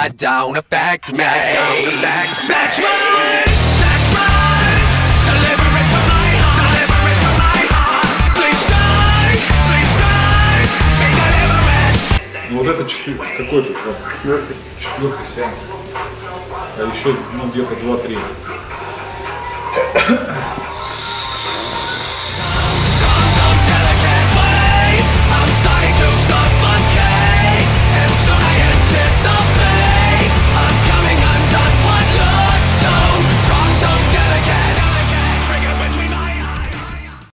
that don't affect me. That's right, that's right. Deliver it to my heart, deliver it to my heart. Please die, be deliverance. Ну вот это какой тут? Четвертый сеанс. А еще ну, где-то 2-3.